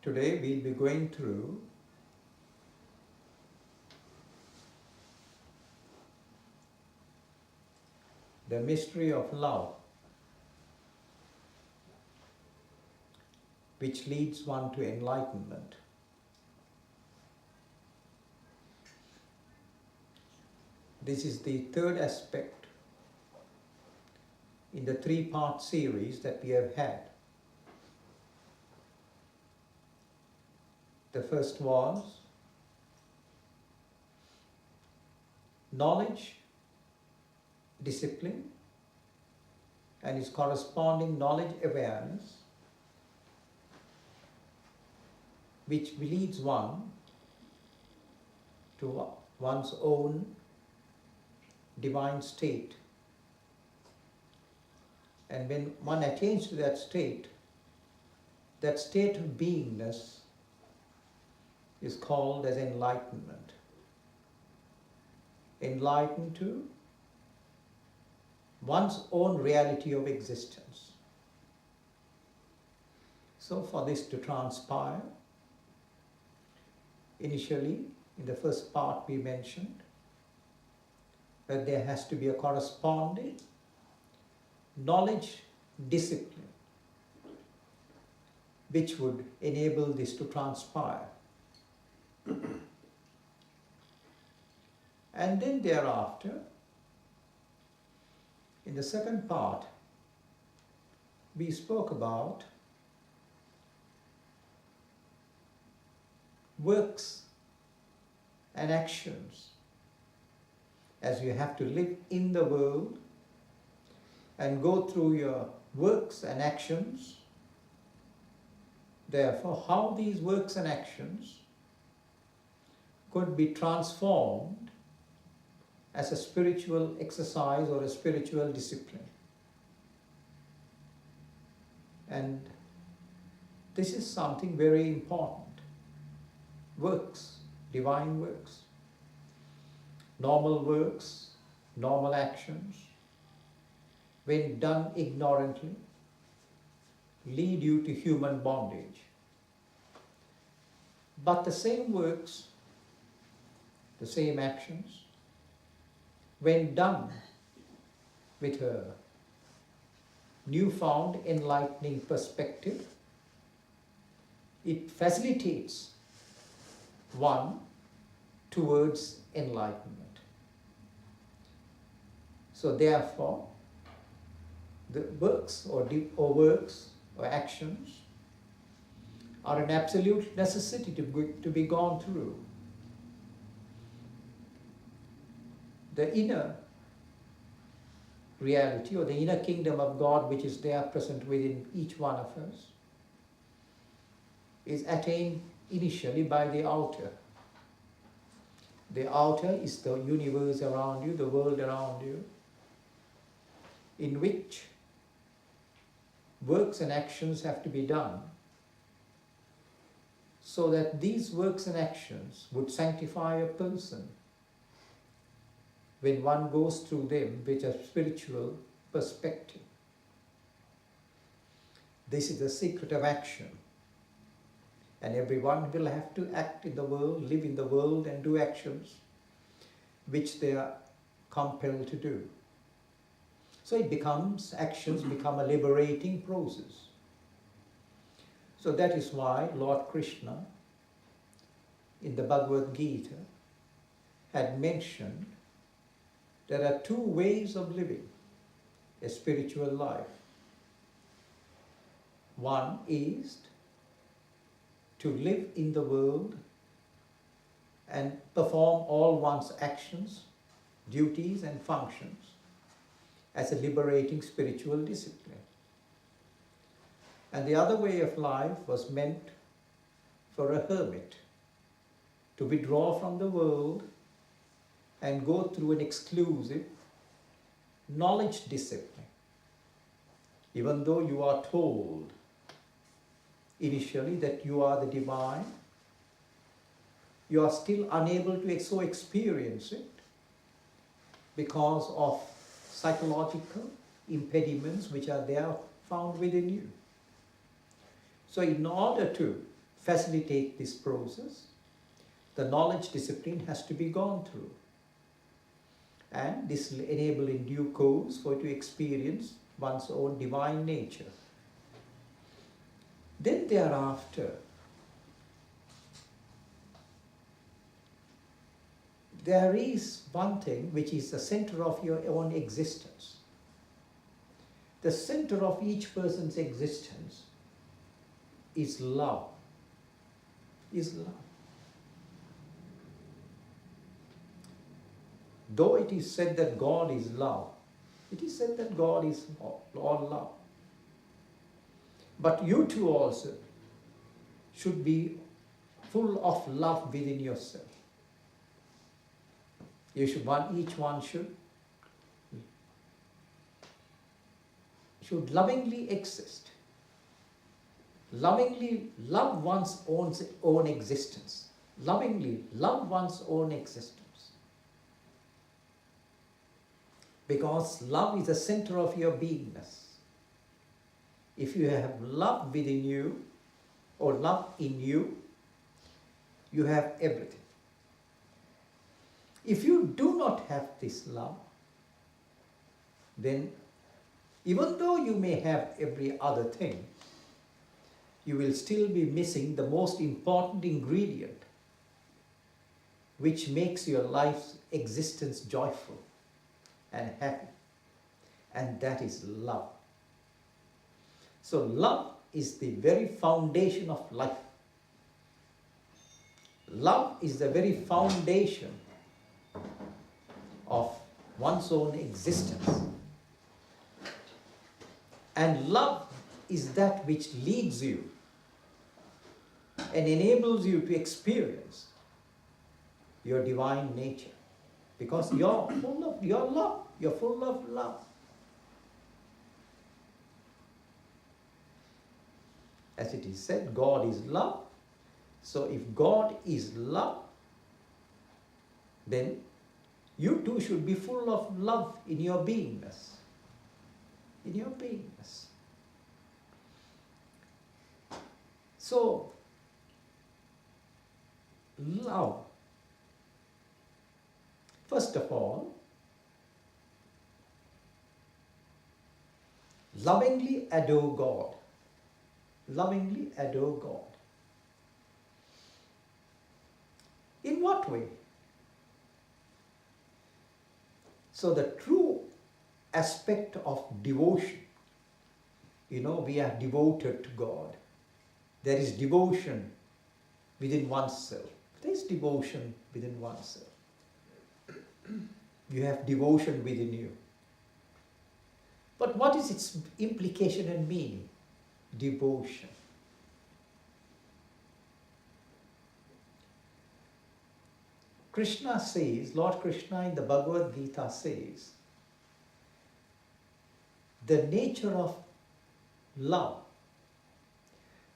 Today we'll be going through the mystery of love, which leads one to enlightenment. This is the third aspect in the three-part series that we have had. The first was knowledge, discipline, and its corresponding knowledge awareness, which leads one to one's own divine state. And when one attains to that state of beingness is called as enlightenment. Enlightened to one's own reality of existence. So for this to transpire, initially in the first part we mentioned that there has to be a corresponding knowledge discipline which would enable this to transpire. And then thereafter, in the second part, we spoke about works and actions, as you have to live in the world and go through your works and actions. Therefore, how these works and actions could be transformed as a spiritual exercise or a spiritual discipline. And this is something very important. Works, divine works, normal actions, when done ignorantly, lead you to human bondage. But the same works, the same actions, when done with a newfound enlightening perspective, it facilitates one towards enlightenment. So therefore, the works or actions are an absolute necessity to be gone through. The inner reality or the inner kingdom of God, which is there present within each one of us, is attained initially by the outer. The outer is the universe around you, the world around you, in which works and actions have to be done so that these works and actions would sanctify a person when one goes through them with a spiritual perspective. This is the secret of action. And everyone will have to act in the world, live in the world, and do actions which they are compelled to do. So actions become a liberating process. So that is why Lord Krishna in the Bhagavad Gita had mentioned there are two ways of living a spiritual life. One is to live in the world and perform all one's actions, duties and functions as a liberating spiritual discipline. And the other way of life was meant for a hermit to withdraw from the world and go through an exclusive knowledge discipline. Even though you are told initially that you are the divine, you are still unable to so experience it because of psychological impediments which are there found within you. So in order to facilitate this process, the knowledge discipline has to be gone through. And this will enable in due course for you to experience one's own divine nature. Then thereafter, there is one thing which is the center of your own existence. The center of each person's existence is love. Is love. Though it is said that God is love, it is said that God is all love. But you too also should be full of love within yourself. You should each one should lovingly exist. Lovingly love one's own existence. Lovingly love one's own existence. Because love is the center of your beingness. If you have love within you, or love in you, you have everything. If you do not have this love, then even though you may have every other thing, you will still be missing the most important ingredient which makes your life's existence joyful and happy, and that is love. So love is the very foundation of life. Love is the very foundation of one's own existence. And love is that which leads you and enables you to experience your divine nature. Because you're full of your love. You're full of love. As it is said, God is love. So if God is love, then you too should be full of love in your beingness. In your beingness. So, love. First of all, lovingly adore God. Lovingly adore God. In what way? So the true aspect of devotion, we are devoted to God. There is devotion within oneself. There is devotion within oneself. You have devotion within you. But what is its implication and meaning? Devotion. Krishna says, Lord Krishna in the Bhagavad Gita says, the nature of love,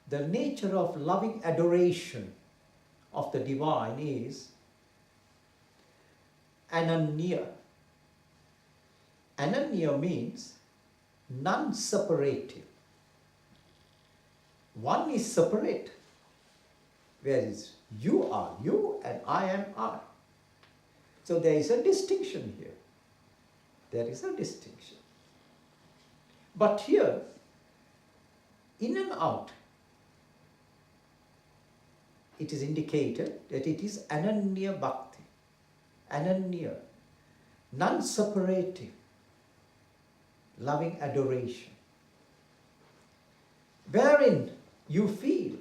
the nature of loving adoration of the divine is ananya. Ananya means non-separative. One is separate, whereas you are you and I am I. So there is a distinction here. There is a distinction. But here, in and out, it is indicated that it is ananya bhakti. Ananya, non-separative, loving adoration, wherein you feel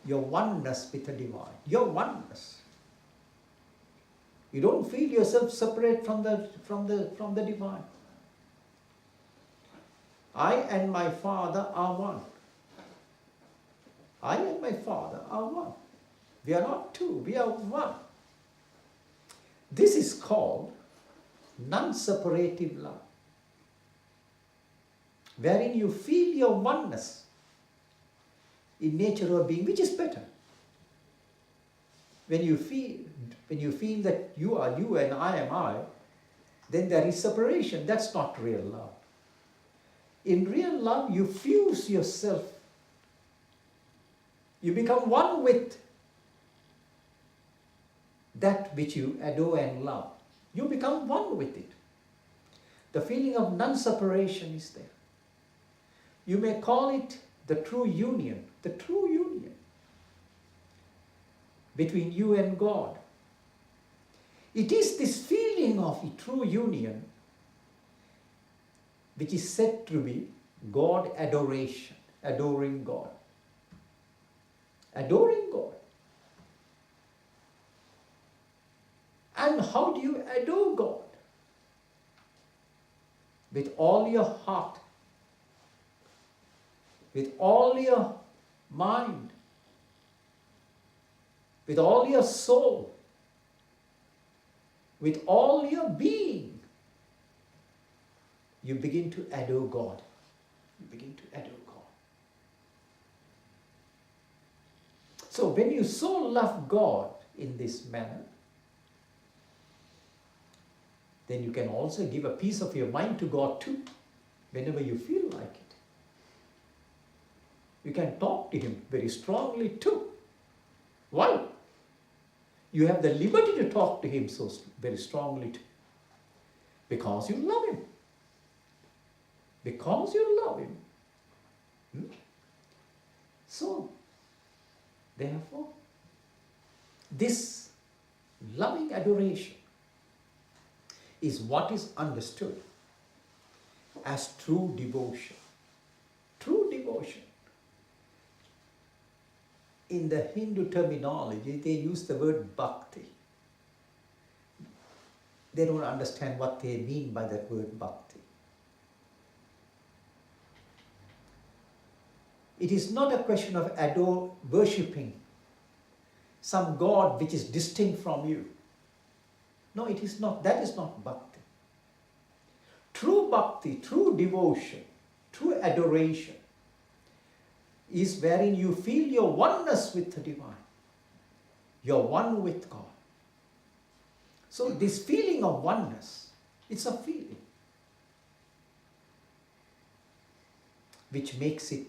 your oneness with the divine, your oneness. You don't feel yourself separate from the divine. I and my Father are one. I and my Father are one. We are not two, we are one. This is called non-separative love, wherein you feel your oneness in nature or being, which is better. When you feel that you are you and I am I, then there is separation. That's not real love. In real love, you fuse yourself You become one with that which you adore and love. You become one with it. The feeling of non-separation is there. You may call it the true union between you and God. It is this feeling of true union which is said to be God adoration, adoring God. Adoring God. And how do you adore God? With all your heart, with all your mind, with all your soul, with all your being. You begin to adore God. You begin to adore God. So when you so love God in this manner, then you can also give a piece of your mind to God too, whenever you feel like it. You can talk to Him very strongly too. Why? You have the liberty to talk to Him so very strongly too. Because you love Him. Because you love Him. So, therefore, this loving adoration is what is understood as true devotion. True devotion. In the Hindu terminology, they use the word bhakti. They don't understand what they mean by that word bhakti. It is not a question of worshipping some God which is distinct from you. No, it is not. That is not bhakti. True bhakti, true devotion, true adoration is wherein you feel your oneness with the divine. You're one with God. So this feeling of oneness, it's a feeling which makes it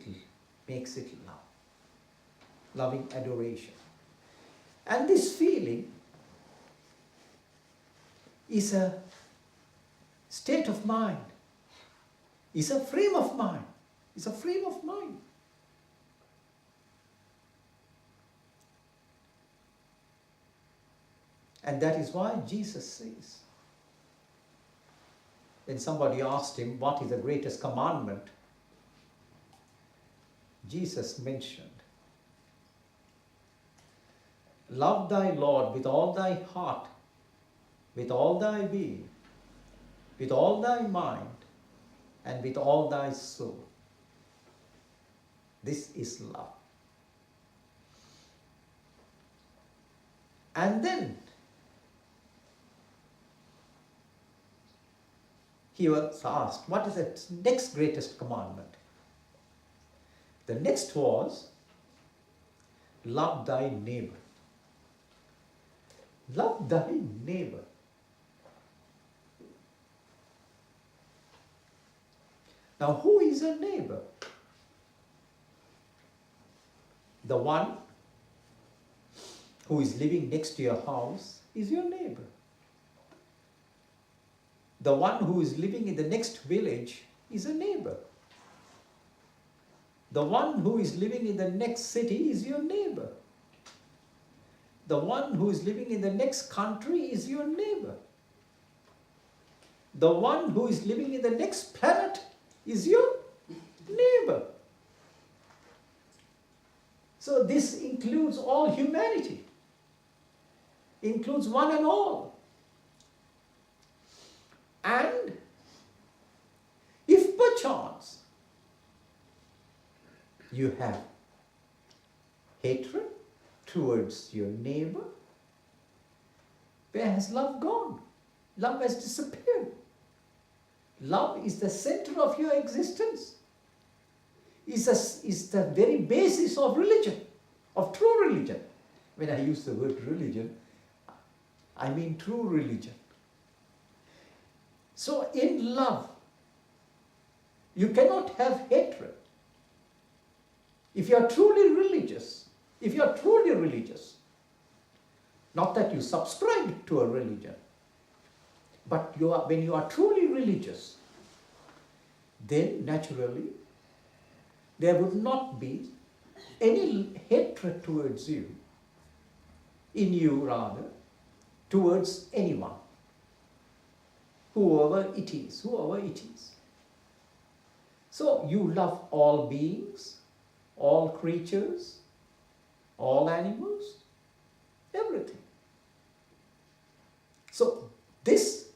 love. Loving adoration. And this feeling is a state of mind, is a frame of mind, is a frame of mind. And that is why Jesus says, when somebody asked him what is the greatest commandment, Jesus mentioned, love thy Lord with all thy heart, with all thy being, with all thy mind, and with all thy soul. This is love. And then he was asked, what is the next greatest commandment? The next was, love thy neighbor. Love thy neighbor. Now, who is a neighbor? The one who is living next to your house is your neighbor. The one who is living in the next village is a neighbor. The one who is living in the next city is your neighbor. The one who is living in the next country is your neighbor. The one who is living in the next planet is your neighbor. So this includes all humanity, includes one and all. And if perchance you have hatred towards your neighbor, where has love gone? Love has disappeared. Love is the center of your existence. Is the very basis of religion, of true religion. When I use the word religion, I mean true religion. So in love, you cannot have hatred. If you are truly religious, If you are truly religious, not that you subscribe to a religion, but when you are truly religious, then naturally there would not be any hatred towards you, in you rather, towards anyone, whoever it is. So you love all beings, all creatures, all animals, everything. So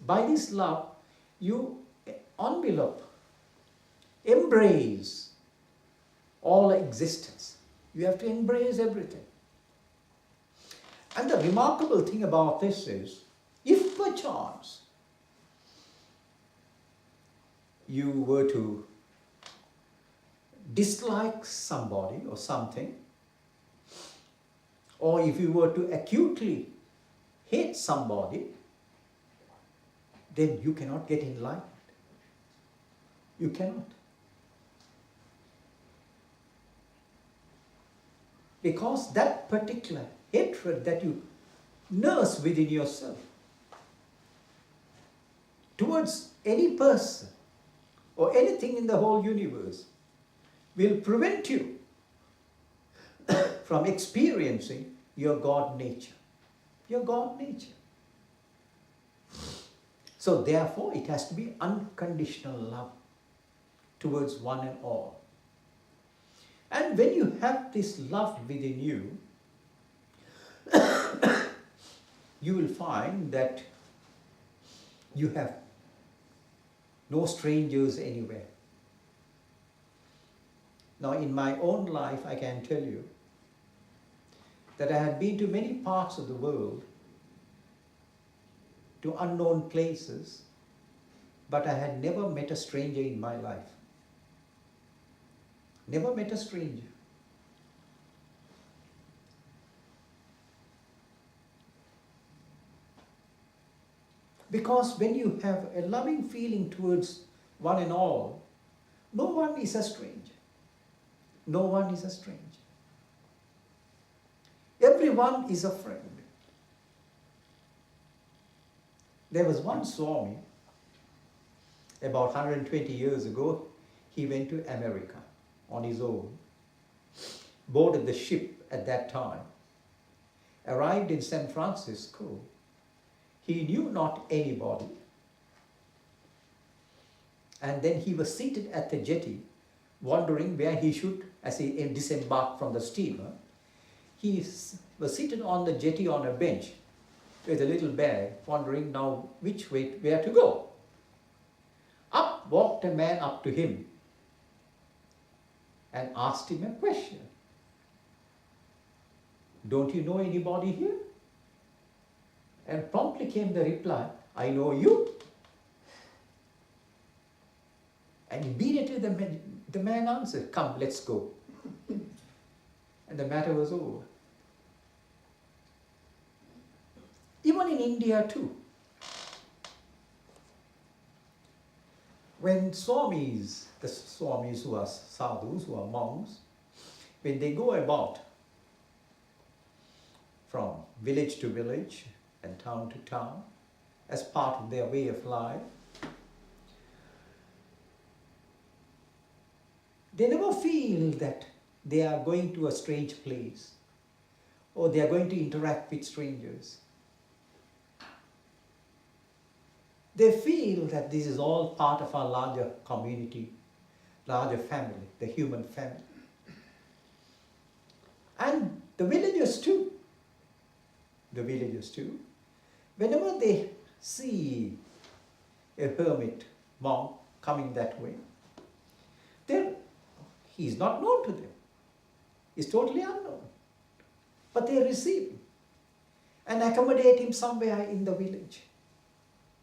by this love, you envelop, embrace all existence. You have to embrace everything. And the remarkable thing about this is, if perchance you were to dislike somebody or something, or if you were to acutely hate somebody, then you cannot get enlightened. You cannot. Because that particular hatred that you nurse within yourself towards any person or anything in the whole universe will prevent you from experiencing your God nature. Your God nature. So therefore it has to be unconditional love towards one and all. And when you have this love within you, you will find that you have no strangers anywhere. Now in my own life, I can tell you that I have been to many parts of the world, to unknown places, but I had never met a stranger in my life. Never met a stranger. Because when you have a loving feeling towards one and all, no one is a stranger. No one is a stranger. Everyone is a friend. There was one Swami, about 120 years ago, he went to America on his own, boarded the ship at that time, arrived in San Francisco. He knew not anybody. And then he was seated at the jetty, wondering where he should, as he disembarked from the steamer, he was seated on the jetty on a bench with a little bag, wondering now where to go. Up walked a man up to him and asked him a question. Don't you know anybody here? And promptly came the reply, I know you. And immediately the man answered, come, let's go. And the matter was over. Even in India too. When Swamis, the Swamis who are sadhus, who are monks, when they go about from village to village and town to town, as part of their way of life, they never feel that they are going to a strange place or they are going to interact with strangers. They feel that this is all part of our larger community, larger family, the human family. And the villagers too, whenever they see a hermit monk coming that way, he is not known to them. He's totally unknown. But they receive him and accommodate him somewhere in the village.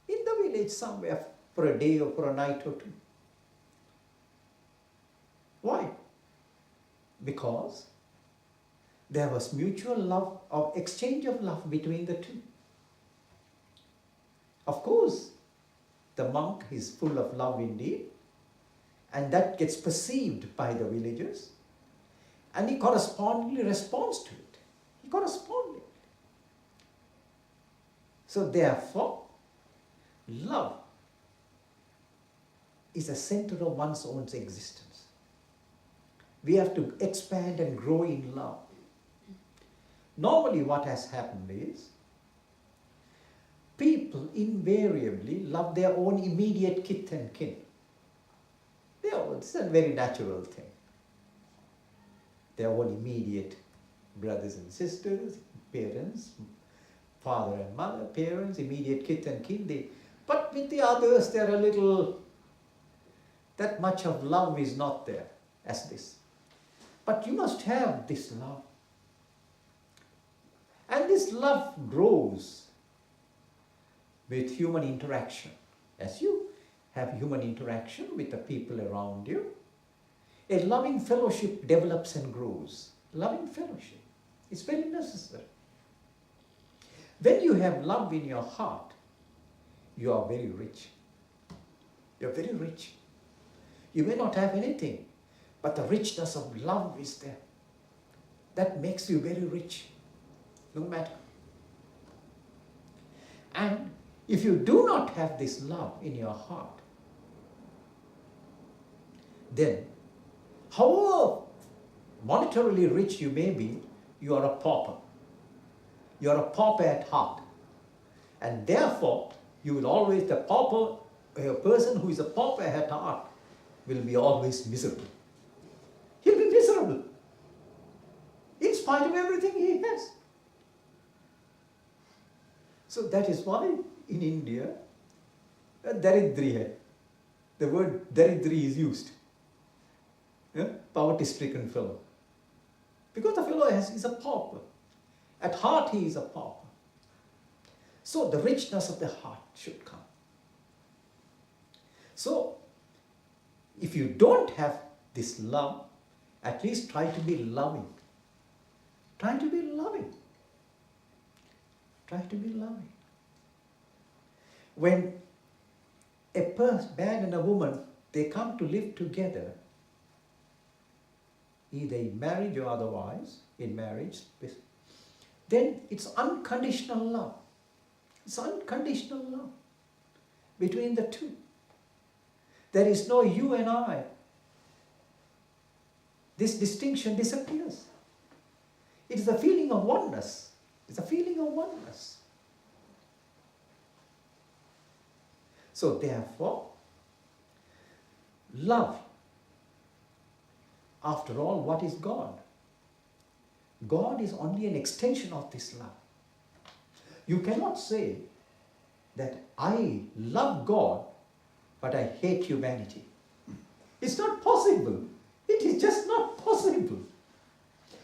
In the village somewhere for a day or for a night or two. Why? Because there was mutual love, or exchange of love between the two. Of course, the monk is full of love indeed, and that gets perceived by the villagers. And he correspondingly responds to it. He correspondingly. So therefore, love is a center of one's own existence. We have to expand and grow in love. Normally what has happened is, people invariably love their own immediate kith and kin. It's a very natural thing. Their own immediate brothers and sisters, parents, father and mother, parents, immediate kith and kin. But with the others, they're a little, that much of love is not there as this. But you must have this love. And this love grows with human interaction. As you have human interaction with the people around you, a loving fellowship develops and grows. Loving fellowship is very necessary. When you have love in your heart, you are very rich. You're very rich. You may not have anything, but the richness of love is there. That makes you very rich, no matter. And if you do not have this love in your heart, then however monetarily rich you may be, you are a pauper. You are a pauper at heart. And therefore, you will always, a person who is a pauper at heart will be always miserable. He'll be miserable in spite of everything he has. So that is why in India, daridri hai. The word daridri is used. Yeah? Poverty-stricken fellow. Because the fellow is a pauper. At heart he is a pauper. So the richness of the heart should come. So if you don't have this love, at least try to be loving. Try to be loving. Try to be loving. When a man and a woman, they come to live together, either in marriage or otherwise, in marriage, then it's unconditional love. It's unconditional love between the two. There is no you and I. This distinction disappears. It is a feeling of oneness. It's a feeling of oneness. So therefore, love, after all, what is God? God is only an extension of this love. You cannot say that I love God, but I hate humanity. It's not possible. It is just not possible.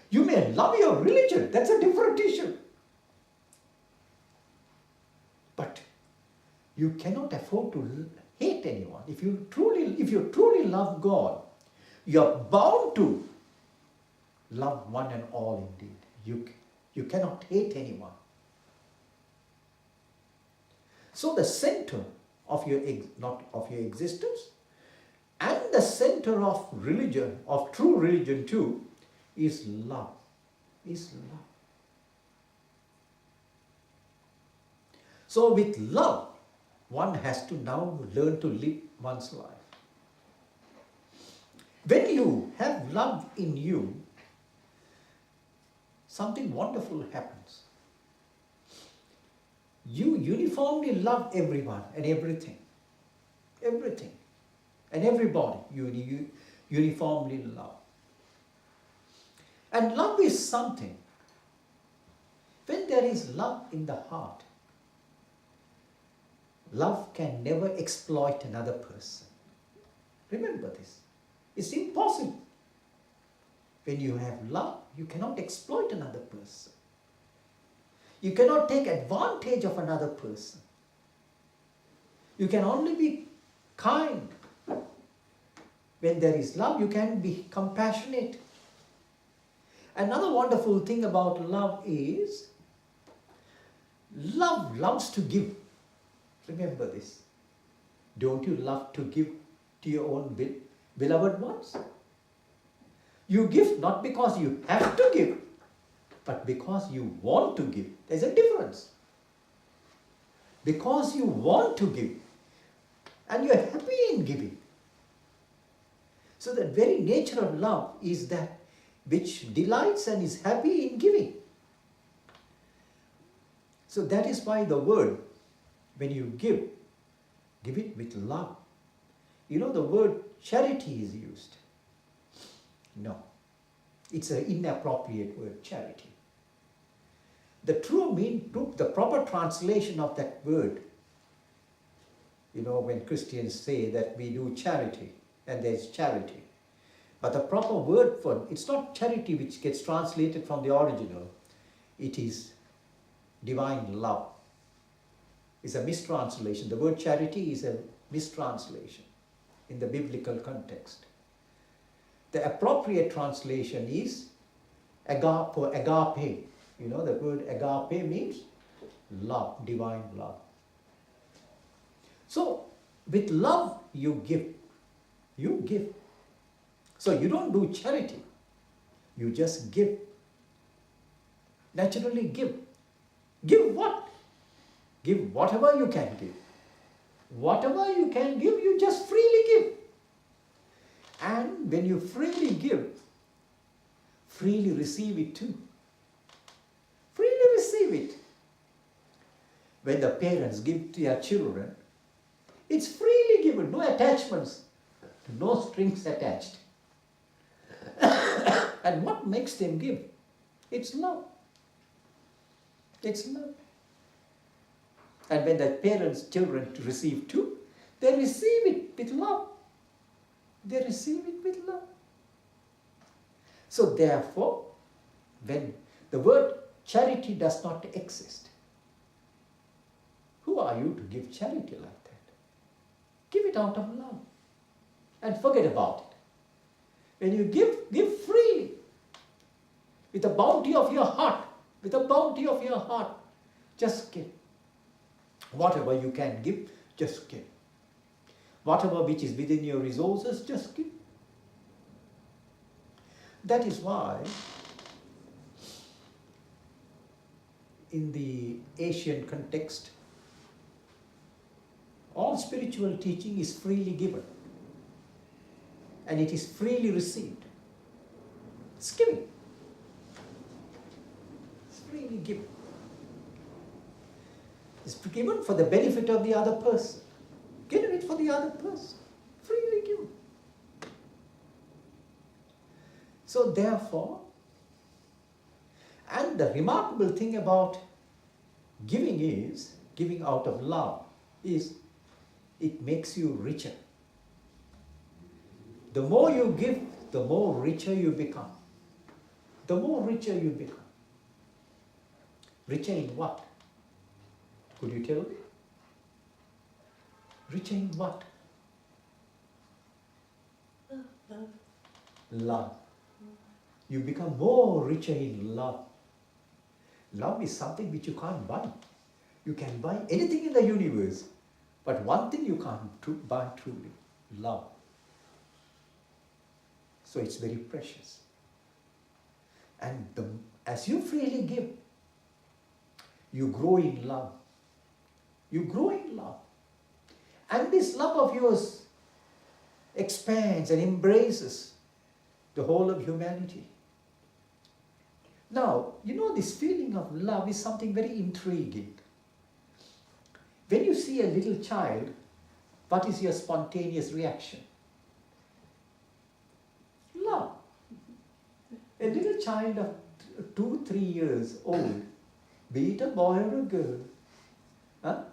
You may love your religion, that's a different issue. But you cannot afford to hate anyone. If you truly love God, you are bound to love one and all indeed. You cannot hate anyone. So the center of your existence and the center of religion, of true religion too, is love. Is love. So with love, one has to now learn to live one's life. When you have love in you, something wonderful happens. You uniformly love everyone and everything. Everything. And everybody you uniformly love. And love is something. When there is love in the heart, love can never exploit another person. Remember this. It's impossible. When you have love, you cannot exploit another person. You cannot take advantage of another person. You can only be kind. When there is love, you can be compassionate. Another wonderful thing about love is, love loves to give. Remember this. Don't you love to give to your own beloved ones? You give not because you have to give, but because you want to give. There's a difference. Because you want to give, and you're happy in giving. So the very nature of love is that which delights and is happy in giving. So that is why the word, when you give it with love. You know, the word charity is used. No, it's an inappropriate word, charity. The the proper translation of that word, you know, when Christians say that we do charity, and there's charity. But the proper word for it's not charity which gets translated from the original. It is divine love. It's a mistranslation. The word charity is a mistranslation in the biblical context. The appropriate translation is agape. You know, the word agape means love, divine love. So, with love, you give. You give. So, you don't do charity. You just give. Naturally give. Give what? Give whatever you can give. Whatever you can give, you just freely give. And when you freely give, freely receive it too. Freely receive it. When the parents give to their children, it's freely given, no attachments, no strings attached. And what makes them give? It's love. It's love. And when the parents' children receive too, they receive it with love. They receive it with love. So therefore, when the word charity does not exist, who are you to give charity like that? Give it out of love and forget about it. When you give freely, with the bounty of your heart, with the bounty of your heart, just give. Whatever you can give, just give. Whatever which is within your resources, just give. That is why in the Asian context, all spiritual teaching is freely given and it is freely received. It's giving. It's freely given. It's given for the benefit of the other person. Given it for the other person. Freely given. So therefore, and the remarkable thing about giving is, giving out of love, is it makes you richer. The more you give, the more richer you become. The more richer you become. Richer in what? Could you tell me? Richer in what? Love. Love. You become more richer in love. Love is something which you can't buy. You can buy anything in the universe, but one thing you can't buy truly, love. So it's very precious. And as you freely give, you grow in love. You grow in love. And this love of yours expands and embraces the whole of humanity. Now, you know, this feeling of love is something very intriguing. When you see a little child, what is your spontaneous reaction? Love. A little child of 2-3 years old, be it a boy or a girl,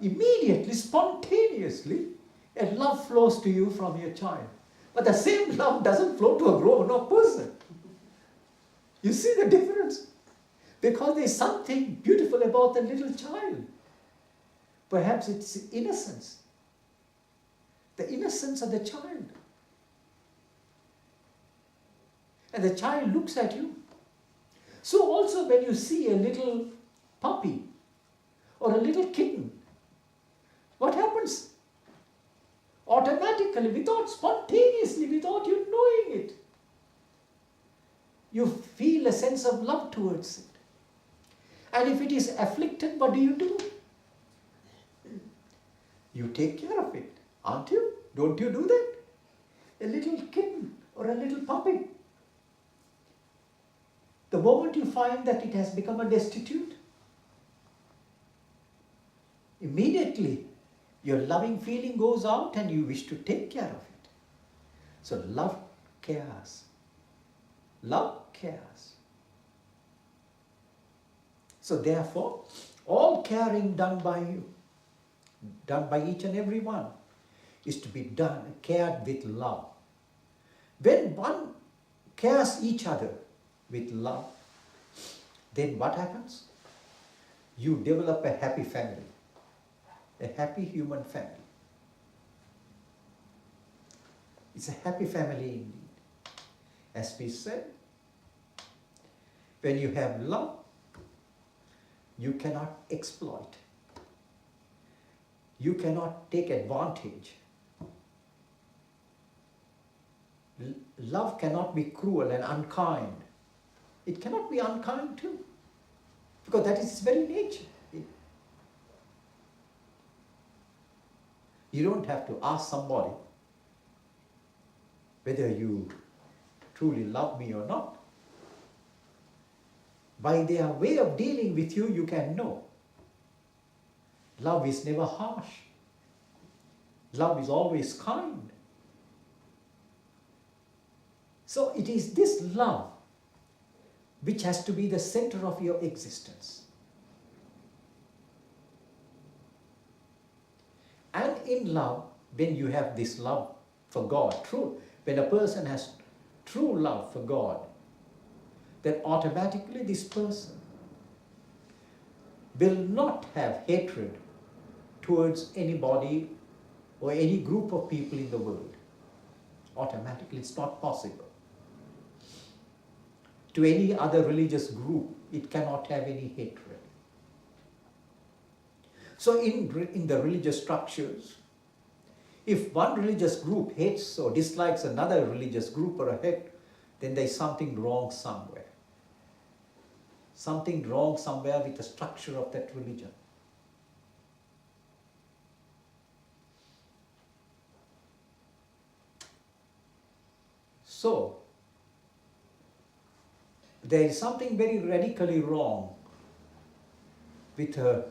immediately, spontaneously, a love flows to you from your child. But the same love doesn't flow to a grown-up person. You see the difference? Because there is something beautiful about the little child. Perhaps it's innocence. The innocence of the child. And the child looks at you. So also when you see a little puppy or a little kitten, what happens? Automatically, spontaneously, without you knowing it, you feel a sense of love towards it. And if it is afflicted, what do? You take care of it, aren't you? Don't you do that? A little kitten or a little puppy. The moment you find that it has become a destitute, immediately your loving feeling goes out and you wish to take care of it. So love cares. Love cares. So therefore, all caring done by you, done by each and every one, is to be cared with love. When one cares each other with love, then what happens? You develop a happy family, a happy human family. It's a happy family indeed. As we said, when you have love, you cannot exploit. You cannot take advantage. Love cannot be cruel and unkind. It cannot be unkind too, because that is its very nature. You don't have to ask somebody whether you truly love me or not. By their way of dealing with you, you can know. Love is never harsh. Love is always kind. So it is this love which has to be the center of your existence. And in love, when you have this love for God, when a person has true love for God, then automatically this person will not have hatred towards anybody or any group of people in the world. Automatically, it's not possible. To any other religious group, it cannot have any hatred. So in the religious structures, if one religious group hates or dislikes another religious group or a head, then there is something wrong somewhere. Something wrong somewhere with the structure of that religion. So, there is something very radically wrong with a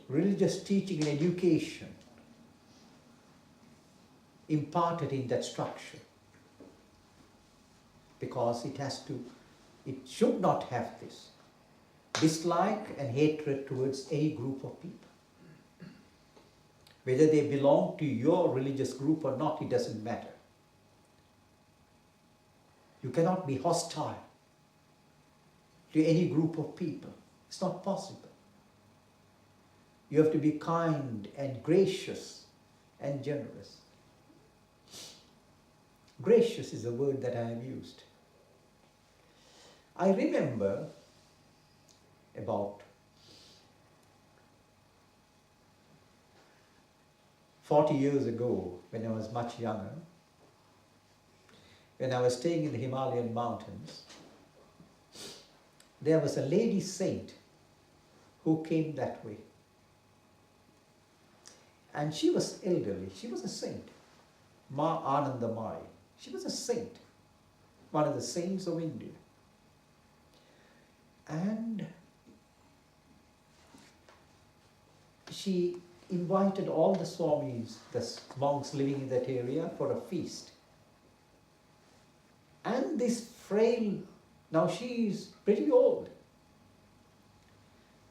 religious teaching and education imparted in that structure, because it should not have this dislike and hatred towards any group of people. Whether they belong to your religious group or not, it doesn't matter. You cannot be hostile to any group of people. It's not possible. You have to be kind and gracious and generous. Gracious is a word that I have used. I remember about 40 years ago, when I was much younger, when I was staying in the Himalayan mountains, there was a lady saint who came that way. And she was elderly. She was a saint. Ma Anandamai. She was a saint. One of the saints of India. And she invited all the Swamis, the monks living in that area, for a feast. And this frail, now she is pretty old,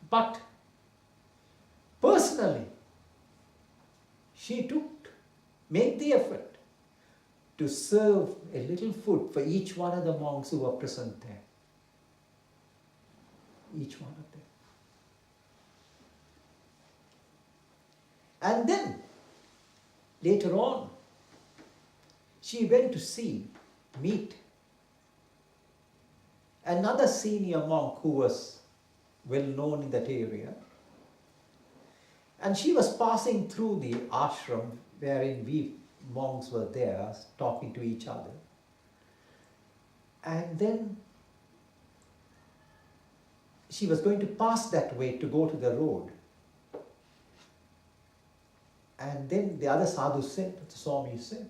but personally, she made the effort to serve a little food for each one of the monks who were present there. Each one of them. And then, later on, she went to meet another senior monk who was well known in that area. And she was passing through the ashram wherein we monks were there talking to each other. And then she was going to pass that way to go to the road. And then the other sadhu said, the Swami said,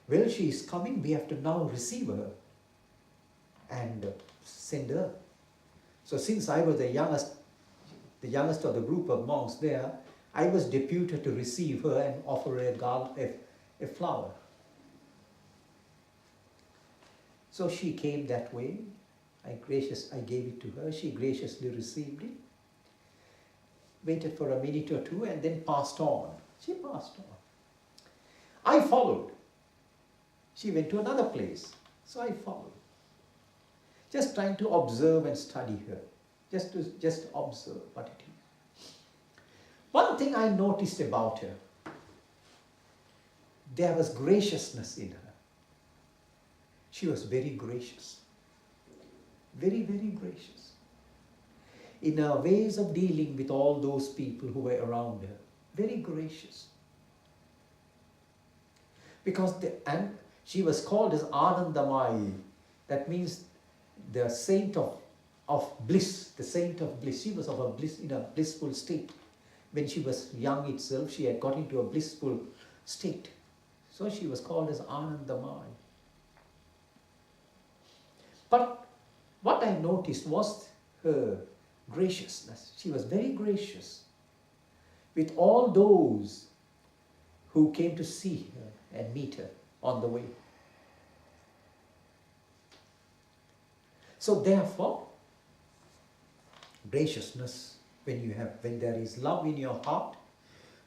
well, she is coming, we have to now receive her and send her. So since I was the youngest of the group of monks there, I was deputed to receive her and offer her a flower. So she came that way. I gave it to her. She graciously received it, waited for a minute or two, and then passed on. She passed on. I followed. She went to another place, so I followed. Just trying to observe and study her, just observe what it is. One thing I noticed about her, there was graciousness in her. She was very gracious. Very, very gracious. In her ways of dealing with all those people who were around her. Very gracious. Because she was called as Anandamayi. That means the saint of bliss, the saint of bliss. She was of a bliss, in a blissful state. When she was young itself, she had got into a blissful state. So she was called as Anandamayi. But what I noticed was her graciousness. She was very gracious with all those who came to see her and meet her on the way. So therefore, graciousness, when there is love in your heart,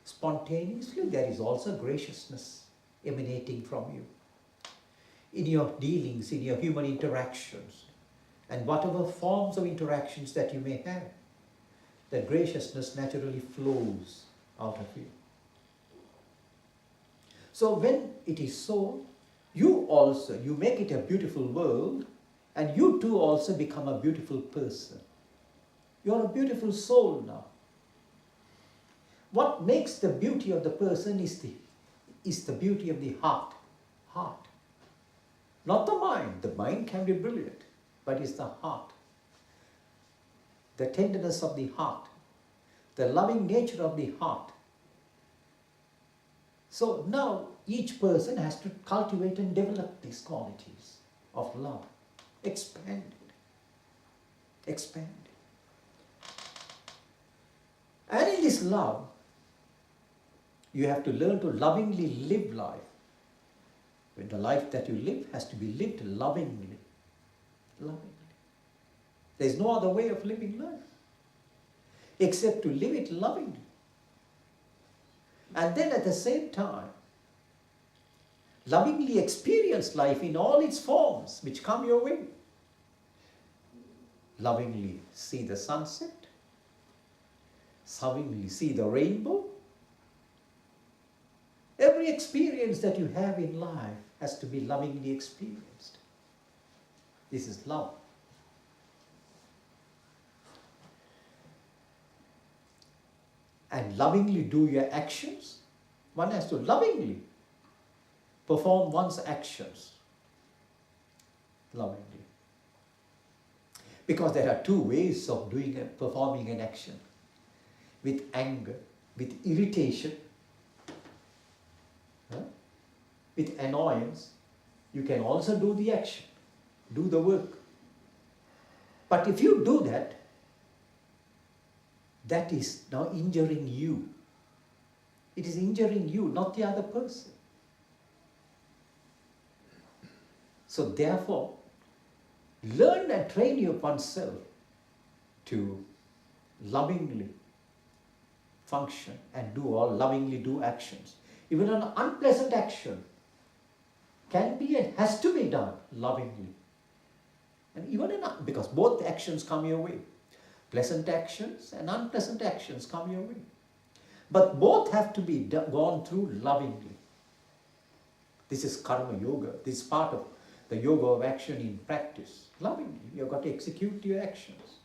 spontaneously there is also graciousness emanating from you. In your dealings, in your human interactions, and whatever forms of interactions that you may have, that graciousness naturally flows out of you. So when it is so, you make it a beautiful world, and you too also become a beautiful person. You are a beautiful soul now. What makes the beauty of the person is the beauty of the heart. Not the mind. The mind can be brilliant, but it's the heart. The tenderness of the heart. The loving nature of the heart. So now each person has to cultivate and develop these qualities of love. Expand it. Expand it. And in this love, you have to learn to lovingly live life. The life that you live has to be lived lovingly. Lovingly. There is no other way of living life except to live it lovingly. And then at the same time, lovingly experience life in all its forms which come your way. Lovingly see the sunset. Lovingly see the rainbow. Every experience that you have in life has to be lovingly experienced. This is love. And lovingly do your actions. One has to lovingly perform one's actions. Lovingly. Because there are two ways of performing an action. With anger, with irritation, with annoyance, you can also do the action, do the work. But if you do that, that is now injuring you. It is injuring you, not the other person. So therefore, learn and train oneself to lovingly function and lovingly do actions. Even an unpleasant action can be and has to be done lovingly. And even because both actions come your way. Pleasant actions and unpleasant actions come your way. But both have to be gone through lovingly. This is karma yoga. This is part of the yoga of action in practice. Lovingly. You've got to execute your actions.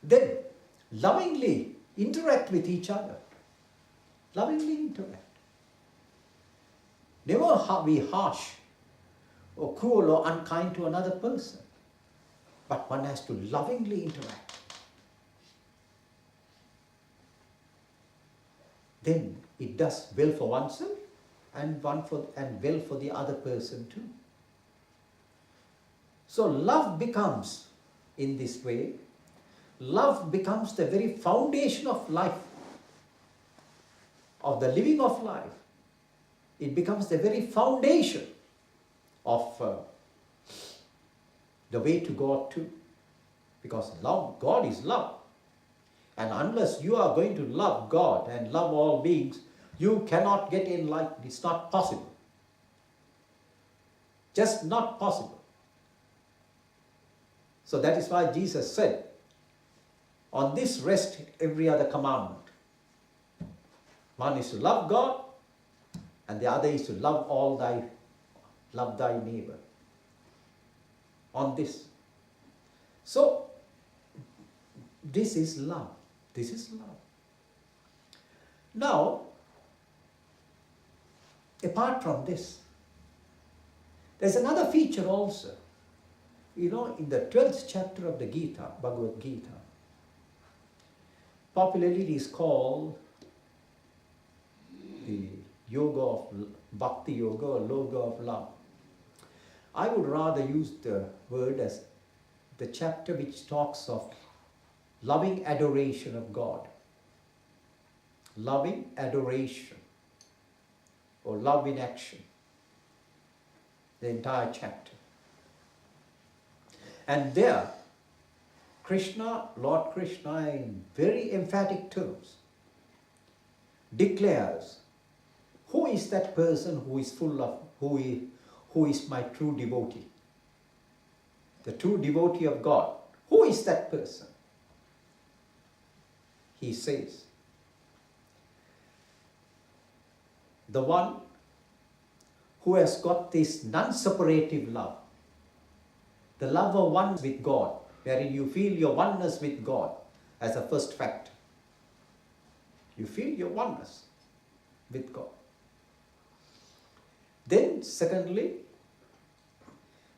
Then, lovingly interact with each other. Lovingly interact. Never be harsh or cruel or unkind to another person. But one has to lovingly interact. Then it does well for oneself and well for the other person too. So love becomes, in this way, love becomes the very foundation of life, of the living of life. It becomes the very foundation of the way to God too. Because love, God is love. And unless you are going to love God and love all beings, you cannot get enlightened. It's not possible. Just not possible. So that is why Jesus said, on this rest every other commandment. One is to love God, and the other is to love thy neighbor. On this. So, this is love. This is love. Now, apart from this, there's another feature also. You know, in the 12th chapter of the Gita, Bhagavad Gita, popularly it is called the yoga of bhakti yoga or yoga of love. I would rather use the word as the chapter which talks of loving adoration of God. Loving adoration or love in action. The entire chapter. And there, Lord Krishna, in very emphatic terms, declares, who is that person who is full of, who is my true devotee? The true devotee of God. Who is that person? He says, the one who has got this non-separative love, the love of one with God, wherein you feel your oneness with God as a first factor. You feel your oneness with God. Then, secondly,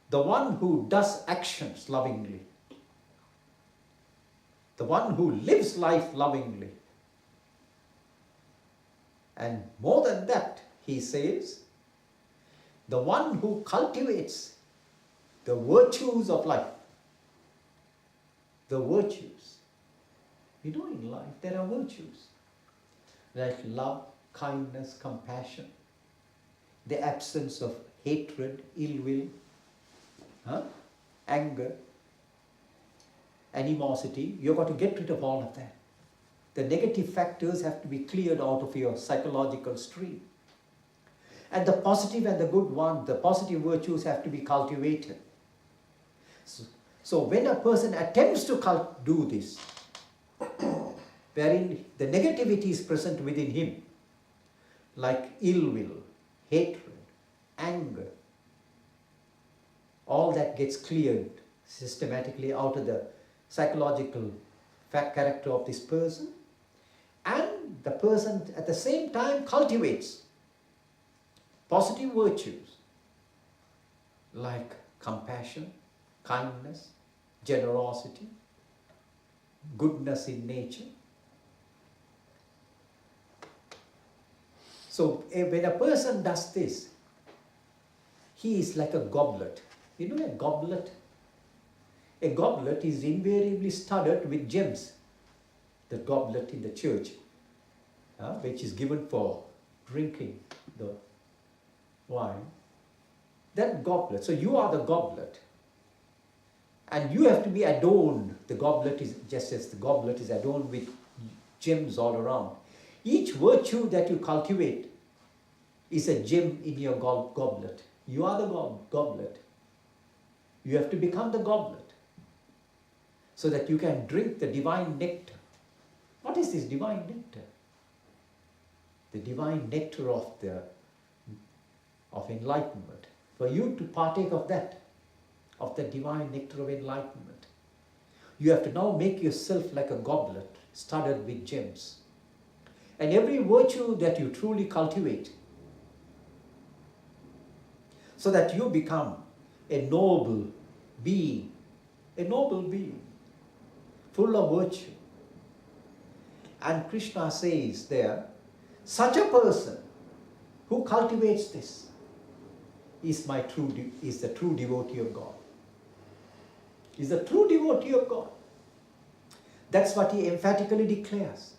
the one who does actions lovingly. The one who lives life lovingly. And more than that, he says, the one who cultivates the virtues of life. The virtues. You know, in life there are virtues like love, kindness, compassion, the absence of hatred, ill will, anger, animosity. You've got to get rid of all of that. The negative factors have to be cleared out of your psychological stream. And the positive and the good one, the positive virtues have to be cultivated. So when a person attempts to do this, wherein the negativity is present within him, like ill will, hatred, anger, all that gets cleared systematically out of the psychological character of this person, and the person at the same time cultivates positive virtues like compassion, kindness, generosity, goodness in nature. So when a person does this, he is like a goblet. You know a goblet? A goblet is invariably studded with gems. The goblet in the church, which is given for drinking the wine. That goblet, so you are the goblet. And you have to be adorned. The goblet is, just as the goblet is adorned with gems all around. Each virtue that you cultivate is a gem in your goblet. You are the goblet. You have to become the goblet so that you can drink the divine nectar. What is this divine nectar? The divine nectar of enlightenment. For you to partake of that, of the divine nectar of enlightenment, you have to now make yourself like a goblet studded with gems. And every virtue that you truly cultivate, so that you become a noble being, full of virtue. And Krishna says there, such a person who cultivates this is the true devotee of God. Is the true devotee of God. That's what he emphatically declares.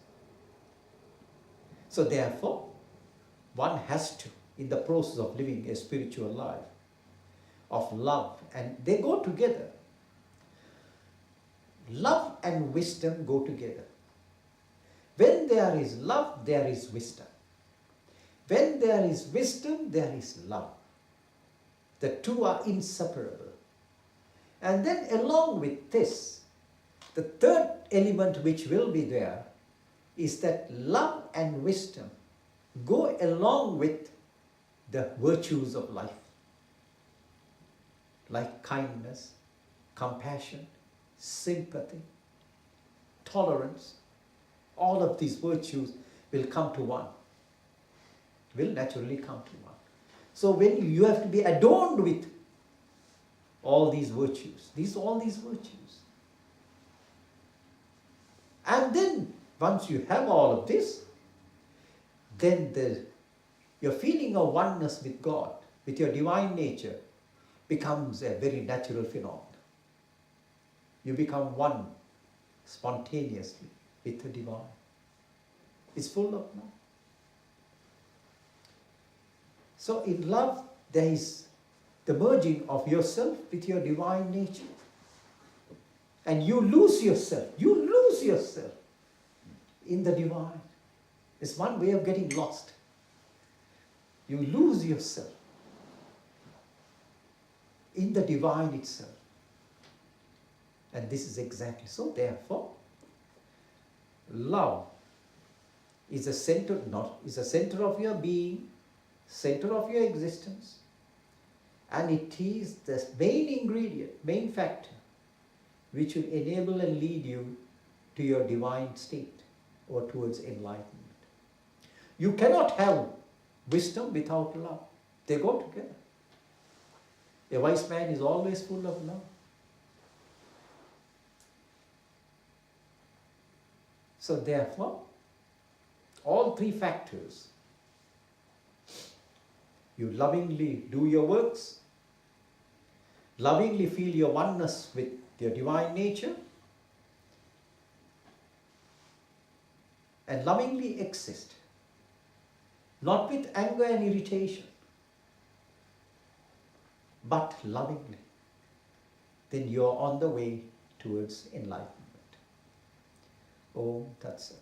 So therefore, one has to, in the process of living a spiritual life, of love, and they go together. Love and wisdom go together. When there is love, there is wisdom. When there is wisdom, there is love. The two are inseparable. And then along with this, the third element which will be there is that love and wisdom go along with the virtues of life, like kindness, compassion, sympathy, tolerance. All of these virtues will come to one, will naturally come to one. So when you have to be adorned with all these virtues, all these virtues. And then once you have all of this, then your feeling of oneness with God, with your divine nature, becomes a very natural phenomenon. You become one spontaneously with the divine. It's full of love. So in love, there is the merging of yourself with your divine nature. And you lose yourself in the divine. It's one way of getting lost. You lose yourself in the divine itself. And this is exactly so. Therefore, love is a center of your being, center of your existence, and it is the main ingredient, main factor, which will enable and lead you to your divine state or towards enlightenment. You cannot have wisdom without love. They go together. A wise man is always full of love. So therefore, all three factors, you lovingly do your works, lovingly feel your oneness with your divine nature, and lovingly exist, not with anger and irritation, but lovingly, then you are on the way towards enlightenment. Om Tat Sat.